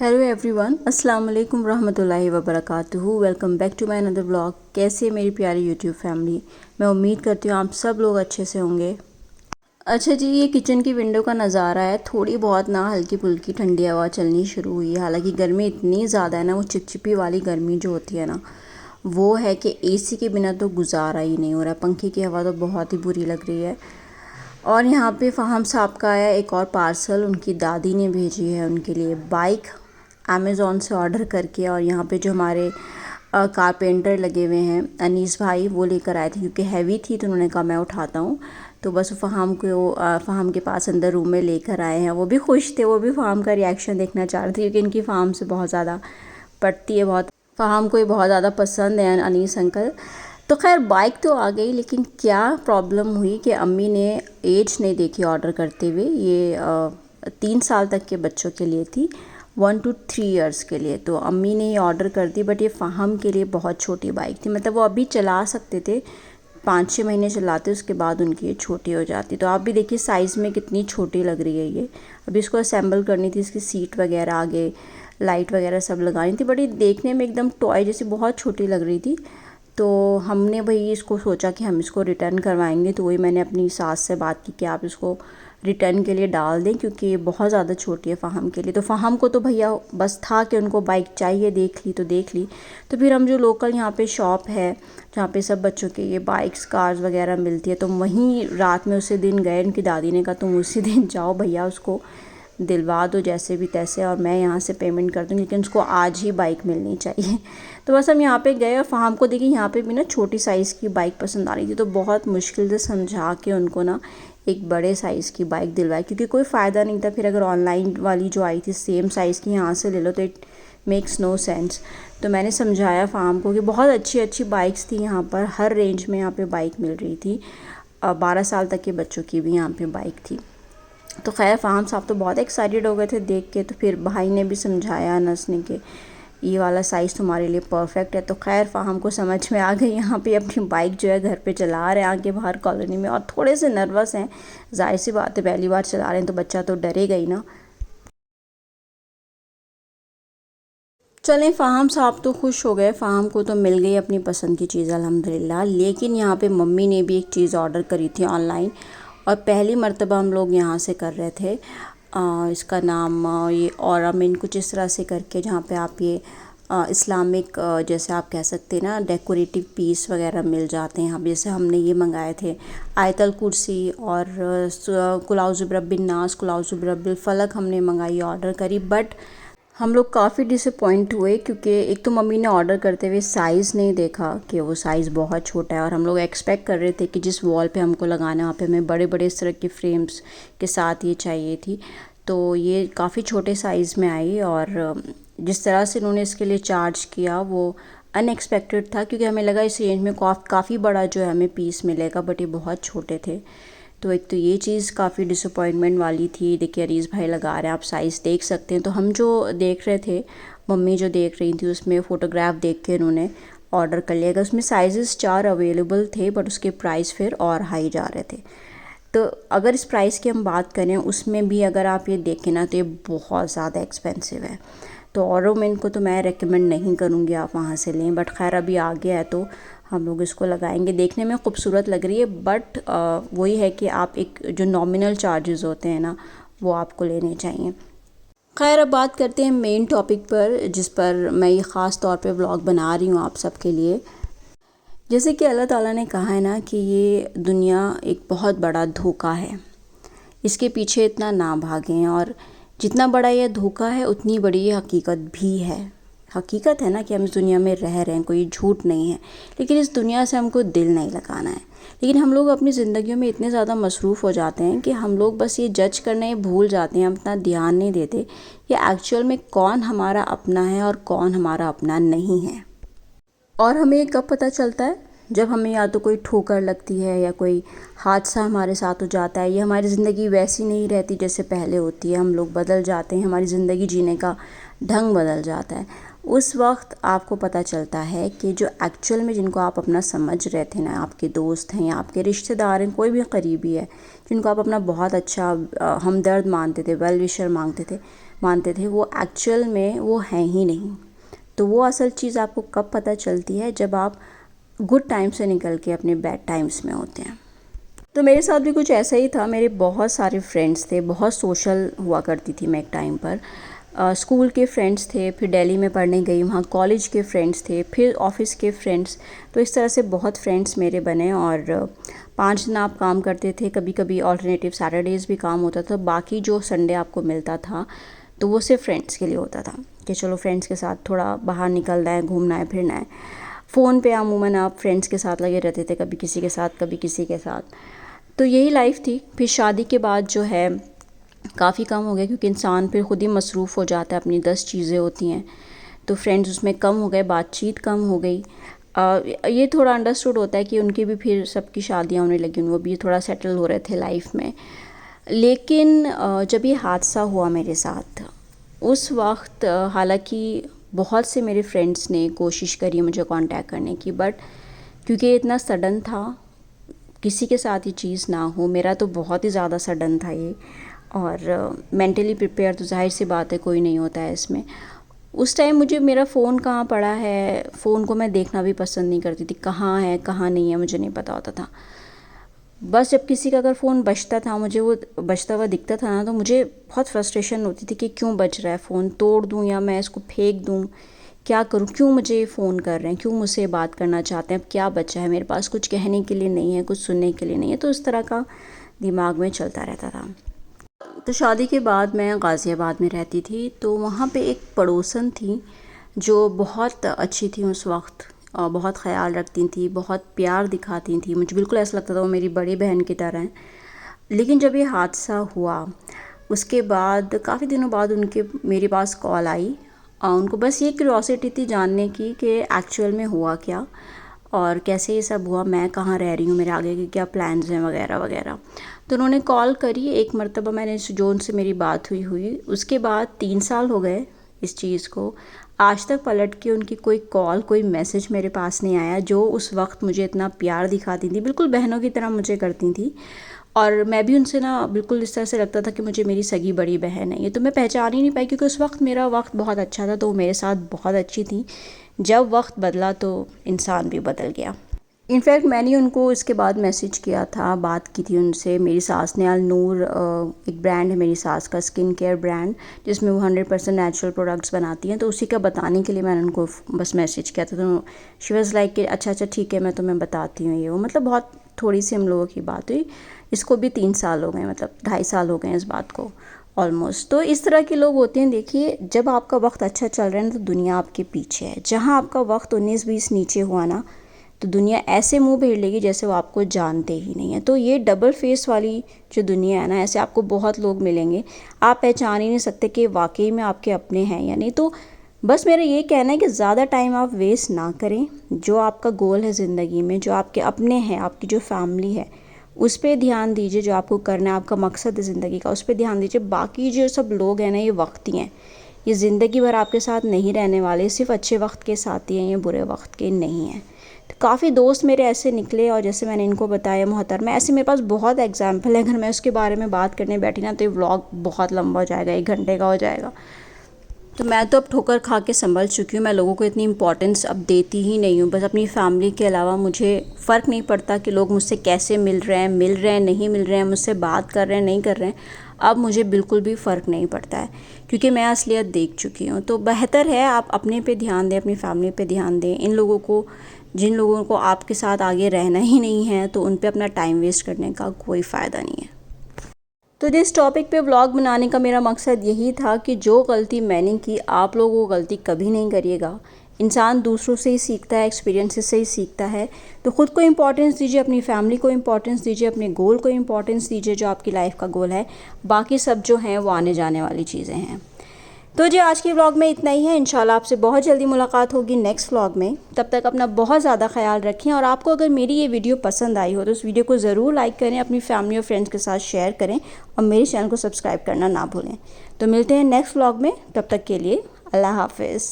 Hello everyone, अस्सलाम वालेकुम रहमतुल्लाहि व बरकातुहू। Welcome back to my another blog. कैसे है मेरी प्यारी यूट्यूब फैमिली। मैं उम्मीद करती हूँ आप सब लोग अच्छे से होंगे। अच्छा जी, ये किचन की विंडो का नज़ारा है। थोड़ी बहुत ना हल्की फुल्की ठंडी हवा चलनी शुरू हुई है। हालांकि गर्मी इतनी ज़्यादा है ना, वो चिपचिपी वाली गर्मी जो होती है ना, वो है कि एसी के बिना तो गुजारा ही नहीं हो रहा। पंखे की हवा तो बहुत ही बुरी लग रही है। और यहाँ पे फ़ाहम साहब का आया एक और पार्सल, उनकी दादी ने भेजी है उनके लिए बाइक अमेज़ॉन से ऑर्डर करके। और यहाँ पे जो हमारे कारपेंटर लगे हुए हैं अनीस भाई, वो लेकर आए थे क्योंकि हैवी थी, तो उन्होंने कहा मैं उठाता हूँ। तो बस फ़ाहम के पास अंदर रूम में लेकर आए हैं। वो भी खुश थे, वो भी फ़ाहम का रिएक्शन देखना चाह रहे थे क्योंकि इनकी फ़ाहम से बहुत ज़्यादा पड़ती है। बहुत फ़ाहम को ये बहुत ज़्यादा पसंद है अनीस अंकल। तो खैर बाइक तो आ गई, लेकिन क्या प्रॉब्लम हुई कि अम्मी ने एज नहीं देखी ऑर्डर करते हुए। ये 3 साल तक के बच्चों के लिए थी, 1 to 3 years के लिए। तो अम्मी ने ये ऑर्डर कर दी, बट ये फ़ाहम के लिए बहुत छोटी बाइक थी। मतलब वो अभी चला सकते थे, 5-6 महीने चलाते, उसके बाद उनकी ये छोटी हो जाती। तो आप भी देखिए साइज़ में कितनी छोटी लग रही है ये। अभी इसको असेंबल करनी थी, इसकी सीट वगैरह आगे लाइट वगैरह सब लगानी थी, बट ये देखने में एकदम टॉय जैसी बहुत छोटी लग रही थी। तो हमने भाई इसको सोचा कि हम इसको रिटर्न करवाएंगे। तो वही मैंने अपनी सास से बात की कि आप इसको रिटर्न के लिए डाल दें क्योंकि ये बहुत ज़्यादा छोटी है फ़ाहम के लिए। तो फ़ाहम को तो भैया बस था कि उनको बाइक चाहिए, देख ली तो देख ली। तो फिर हम जो लोकल यहाँ पे शॉप है जहाँ पे सब बच्चों के ये बाइक्स कार्स वगैरह मिलती है, तो वहीं रात में उसी दिन गए। उनकी दादी ने कहा तुम उसी दिन जाओ भैया, उसको दिलवा दो जैसे भी तैसे, और मैं यहाँ से पेमेंट कर दूँगी, लेकिन उसको आज ही बाइक मिलनी चाहिए। तो बस हम यहाँ पे गए और फ़ाहम को देखिए यहाँ पे भी ना छोटी साइज़ की बाइक पसंद आ रही थी। तो बहुत मुश्किल से समझा के उनको ना एक बड़े साइज़ की बाइक दिलवाई, क्योंकि कोई फ़ायदा नहीं था फिर अगर ऑनलाइन वाली जो आई थी सेम साइज़ की यहाँ से ले लो, तो इट मेक्स नो सेंस। तो मैंने समझाया फ़ाहम को कि बहुत अच्छी अच्छी बाइक्स थी यहाँ पर, हर रेंज में यहाँ पे बाइक मिल रही थी। 12 साल तक के बच्चों की भी यहाँ पे बाइक थी। तो खैर फ़ाहम साहब तो बहुत एक्साइटेड हो गए थे देख के। तो फिर भाई ने भी समझाया अनस ने कि ये वाला साइज़ तुम्हारे लिए परफेक्ट है। तो खैर फ़ाहम को समझ में आ गई। यहाँ पे अपनी बाइक जो है घर पे चला रहे हैं आगे बाहर कॉलोनी में, और थोड़े से नर्वस हैं, जाहिर सी बात है, पहली बार चला रहे हैं तो बच्चा तो डरेगा ही ना। चलें, फ़ाहम साहब तो खुश हो गए, फ़ाहम को तो मिल गई अपनी पसंद की चीज़ अल्हम्दुलिल्लाह। लेकिन यहाँ पे मम्मी ने भी एक चीज़ ऑर्डर करी थी ऑनलाइन, और पहली मर्तबा हम लोग यहाँ से कर रहे थे। इसका नाम ये ऑरामिन कुछ इस तरह से करके, जहाँ पे आप ये इस्लामिक जैसे आप कह सकते हैं ना, डेकोरेटिव पीस वगैरह मिल जाते हैं यहाँ पे। जैसे हमने ये मंगाए थे आयतल कुर्सी और कुलाउज़ बिरब्बिन नास, कुलाउज़ बिरब्बिल फलक हमने मंगाई, ऑर्डर करी। बट हम लोग काफ़ी डिसअपॉइंट हुए क्योंकि एक तो मम्मी ने ऑर्डर करते हुए साइज़ नहीं देखा कि वो साइज़ बहुत छोटा है, और हम लोग एक्सपेक्ट कर रहे थे कि जिस वॉल पे हमको लगाना है वहाँ पे हमें बड़े बड़े इस तरह के फ्रेम्स के साथ ये चाहिए थी। तो ये काफ़ी छोटे साइज़ में आई, और जिस तरह से उन्होंने इसके लिए चार्ज किया वो अनएक्सपेक्टेड था, क्योंकि हमें लगा इस रेंज में काफ़ी बड़ा जो है हमें पीस मिलेगा, बट ये बहुत छोटे थे। तो एक तो ये चीज़ काफ़ी डिसअपॉइंटमेंट वाली थी। देखिए अरीज़ भाई लगा रहे हैं, आप साइज़ देख सकते हैं। तो हम जो देख रहे थे, मम्मी जो देख रही थी, उसमें फ़ोटोग्राफ देख के उन्होंने ऑर्डर कर लिया। उसमें साइज़ 4 अवेलेबल थे, बट उसके प्राइस फिर और हाई जा रहे थे। तो अगर इस प्राइस की हम बात करें, उसमें भी अगर आप ये देखें ना, तो ये बहुत ज़्यादा एक्सपेंसिव है। तो ऑरोमिन को तो मैं रेकमेंड नहीं करूँगी आप वहाँ से लें, बट खैर अभी आ गया है तो हम लोग इसको लगाएंगे। देखने में खूबसूरत लग रही है, बट वही है कि आप एक जो नॉमिनल चार्जेस होते हैं ना, वो आपको लेने चाहिए। खैर अब बात करते हैं मेन टॉपिक पर, जिस पर मैं ये ख़ास तौर पे व्लॉग बना रही हूँ आप सबके लिए। जैसे कि अल्लाह ताला ने कहा है ना कि ये दुनिया एक बहुत बड़ा धोखा है, इसके पीछे इतना ना भागें। और जितना बड़ा यह धोखा है उतनी बड़ी ये हकीकत भी है। हकीकत है ना कि हम इस दुनिया में रह रहे हैं, कोई झूठ नहीं है, लेकिन इस दुनिया से हमको दिल नहीं लगाना है। लेकिन हम लोग अपनी ज़िंदगियों में इतने ज़्यादा मसरूफ़ हो जाते हैं कि हम लोग बस ये जज करना ही भूल जाते हैं, हम इतना ध्यान नहीं देते कि एक्चुअल में कौन हमारा अपना है और कौन हमारा अपना नहीं है। और हमें ये कब पता चलता है, जब हमें या तो कोई ठोकर लगती है या कोई हादसा हमारे साथ हो जाता है, या हमारी ज़िंदगी वैसी नहीं रहती जैसे पहले होती है, हम लोग बदल जाते हैं, हमारी ज़िंदगी जीने का ढंग बदल जाता है। उस वक्त आपको पता चलता है कि जो एक्चुअल में जिनको आप अपना समझ रहे थे ना, आपके दोस्त हैं या आपके रिश्तेदार हैं, कोई भी करीबी है, जिनको आप अपना बहुत अच्छा हमदर्द मानते थे, वेल विशर मांगते थे, मानते थे वो एक्चुअल में वो हैं ही नहीं। तो वो असल चीज़ आपको कब पता चलती है, जब आप गुड टाइम से निकल के अपने बैड टाइम्स में होते हैं। तो मेरे साथ भी कुछ ऐसा ही था। मेरे बहुत सारे फ्रेंड्स थे, बहुत सोशल हुआ करती थी मैं एक टाइम पर। स्कूल के फ्रेंड्स थे, फिर दिल्ली में पढ़ने गई, वहाँ कॉलेज के फ्रेंड्स थे, फिर ऑफिस के फ्रेंड्स। तो इस तरह से बहुत फ्रेंड्स मेरे बने और 5 दिन आप काम करते थे। कभी कभी ऑल्टरनेटिव सैटरडेज़ भी काम होता था। बाकी जो संडे आपको मिलता था तो वो सिर्फ फ्रेंड्स के लिए होता था कि चलो फ्रेंड्स के साथ थोड़ा बाहर निकलना है, घूमना है, फिरना है। फ़ोन पे अमूमन आप फ्रेंड्स के साथ लगे रहते थे, कभी किसी के साथ, कभी किसी के साथ। तो यही लाइफ थी। फिर शादी के बाद जो है काफ़ी कम हो गया, क्योंकि इंसान फिर ख़ुद ही मसरूफ़ हो जाता है, अपनी 10 चीज़ें होती हैं। तो फ्रेंड्स उसमें कम हो गए, बातचीत कम हो गई। ये थोड़ा अंडरस्टूड होता है कि उनकी भी फिर सबकी शादियाँ होने लगी, वो भी थोड़ा सेटल हो रहे थे लाइफ में। लेकिन जब ये हादसा हुआ मेरे साथ, उस वक्त हालांकि बहुत से मेरे फ्रेंड्स ने कोशिश करी मुझे कांटेक्ट करने की, बट क्योंकि ये इतना सडन था, किसी के साथ ये चीज़ ना हो, मेरा तो बहुत ही ज़्यादा सडन था ये। और मेंटली प्रिपेयर तो जाहिर सी बात है कोई नहीं होता है इसमें। उस टाइम मुझे मेरा फ़ोन कहाँ पड़ा है, फ़ोन को मैं देखना भी पसंद नहीं करती थी, कहाँ है कहाँ नहीं है मुझे नहीं पता होता था। बस जब किसी का अगर फ़ोन बजता था, मुझे वो बजता हुआ दिखता था ना, तो मुझे बहुत फ्रस्ट्रेशन होती थी कि क्यों बज रहा है फ़ोन, तोड़ दूँ या मैं इसको फेंक दूँ, क्या करूँ, क्यों मुझे ये फ़ोन कर रहे हैं, क्यों मुझसे बात करना चाहते हैं, अब क्या बचा है मेरे पास, कुछ कहने के लिए नहीं है, कुछ सुनने के लिए नहीं है। तो इस तरह का दिमाग में चलता रहता था। तो शादी के बाद मैं गाज़ियाबाद में रहती थी, तो वहाँ पे एक पड़ोसन थी जो बहुत अच्छी थी उस वक्त, और बहुत ख्याल रखती थी, बहुत प्यार दिखाती थी। मुझे बिल्कुल ऐसा लगता था वो मेरी बड़ी बहन की तरह हैं। लेकिन जब ये हादसा हुआ उसके बाद काफ़ी दिनों बाद उनके मेरे पास कॉल आई। उनको बस ये क्यूरियोसिटी थी जानने की कि एक्चुअल में हुआ क्या और कैसे ये सब हुआ, मैं कहाँ रह रही हूँ, मेरे आगे के क्या प्लान्स हैं वगैरह वगैरह। तो उन्होंने कॉल करी एक मरतबा, मैंने जो उनसे मेरी बात हुई उसके बाद 3 साल हो गए इस चीज़ को। आज तक पलट के उनकी कोई कॉल, कोई मैसेज मेरे पास नहीं आया। जो उस वक्त मुझे इतना प्यार दिखाती थी, बिल्कुल बहनों की तरह मुझे करती थी, और मैं भी उनसे ना बिल्कुल इस तरह से लगता था कि मुझे मेरी सगी बड़ी बहन है। ये तो मैं पहचान ही नहीं पाई, क्योंकि उस वक्त मेरा वक्त बहुत अच्छा था, तो वो मेरे साथ बहुत अच्छी थी। जब वक्त बदला तो इंसान भी बदल गया। इनफैक्ट मैंने उनको इसके बाद मैसेज किया था, बात की थी उनसे। मेरी सास ने अल-नूर एक ब्रांड है मेरी सास का, स्किन केयर ब्रांड, जिसमें वो 100% नेचुरल प्रोडक्ट्स बनाती हैं। तो उसी का बताने के लिए मैंने उनको बस मैसेज किया था। तो शी वाज़ लाइक कि अच्छा ठीक है, मैं तुम्हें बताती हूँ ये वो। मतलब बहुत थोड़ी सी हम लोगों की बात हुई। इसको भी 3 साल हो गए, मतलब 2.5 साल हो गए इस बात को ऑलमोस्ट। तो इस तरह के लोग होते हैं। देखिए, जब आपका वक्त अच्छा चल रहा है ना, तो दुनिया आपके पीछे है। जहाँ आपका वक्त 19-20 नीचे हुआ ना, तो दुनिया ऐसे मुंह फेर लेगी जैसे वो आपको जानते ही नहीं है। तो ये डबल फेस वाली जो दुनिया है ना, ऐसे आपको बहुत लोग मिलेंगे, आप पहचान ही नहीं सकते कि वाकई में आपके अपने हैं या नहीं। तो बस मेरा ये कहना है कि ज़्यादा टाइम आप वेस्ट ना करें। जो आपका गोल है ज़िंदगी में, जो आपके अपने हैं, आपकी जो फैमिली है, उस पर ध्यान दीजिए। जो आपको करना है, आपका मकसद है ज़िंदगी का, उस पर ध्यान दीजिए। बाकी जो सब लोग हैं ना, ये वक्ती हैं, ये ज़िंदगी भर आपके साथ नहीं रहने वाले। सिर्फ अच्छे वक्त के साथी हैं, ये बुरे वक्त के नहीं हैं। तो काफ़ी दोस्त मेरे ऐसे निकले, और जैसे मैंने इनको बताया मोहतरमा, ऐसे मेरे पास बहुत एग्जाम्पल है। अगर मैं उसके बारे में बात करने बैठी ना, तो ये व्लॉग बहुत लंबा हो जाएगा, 1 घंटे का हो जाएगा। तो मैं तो अब ठोकर खा के संभल चुकी हूँ। मैं लोगों को इतनी इंपॉर्टेंस अब देती ही नहीं हूँ। बस अपनी फैमिली के अलावा मुझे फ़र्क नहीं पड़ता कि लोग मुझसे कैसे मिल रहे हैं, नहीं मिल रहे हैं, मुझसे बात कर रहे हैं, नहीं कर रहे हैं। अब मुझे बिल्कुल भी फ़र्क नहीं पड़ता है, क्योंकि मैं असलियत देख चुकी हूँ। तो बेहतर है आप अपने पे ध्यान दें, अपनी फैमिली पे ध्यान दें। इन लोगों को, जिन लोगों को आपके साथ आगे रहना ही नहीं है, तो उन पे अपना टाइम वेस्ट करने का कोई फ़ायदा नहीं है। तो जिस टॉपिक पे व्लॉग बनाने का मेरा मकसद यही था कि जो गलती मैंने की, आप लोग वो गलती कभी नहीं करिएगा। इंसान दूसरों से ही सीखता है, एक्सपीरियंसेस से ही सीखता है। तो ख़ुद को इम्पोर्टेंस दीजिए, अपनी फैमिली को इम्पोर्टेंस दीजिए, अपने गोल को इम्पोर्टेंस दीजिए, जो आपकी लाइफ का गोल है। बाकी सब जो हैं वो आने जाने वाली चीज़ें हैं। तो जी, आज के व्लॉग में इतना ही है। इंशाल्लाह आपसे बहुत जल्दी मुलाकात होगी नेक्स्ट व्लॉग में। तब तक अपना बहुत ज़्यादा ख्याल रखें। और आपको अगर मेरी ये वीडियो पसंद आई हो तो उस वीडियो को ज़रूर लाइक करें, अपनी फैमिली और फ्रेंड्स के साथ शेयर करें, और मेरे चैनल को सब्सक्राइब करना ना भूलें। तो मिलते हैं नेक्स्ट व्लॉग में, तब तक के लिए अल्लाह हाफिज़।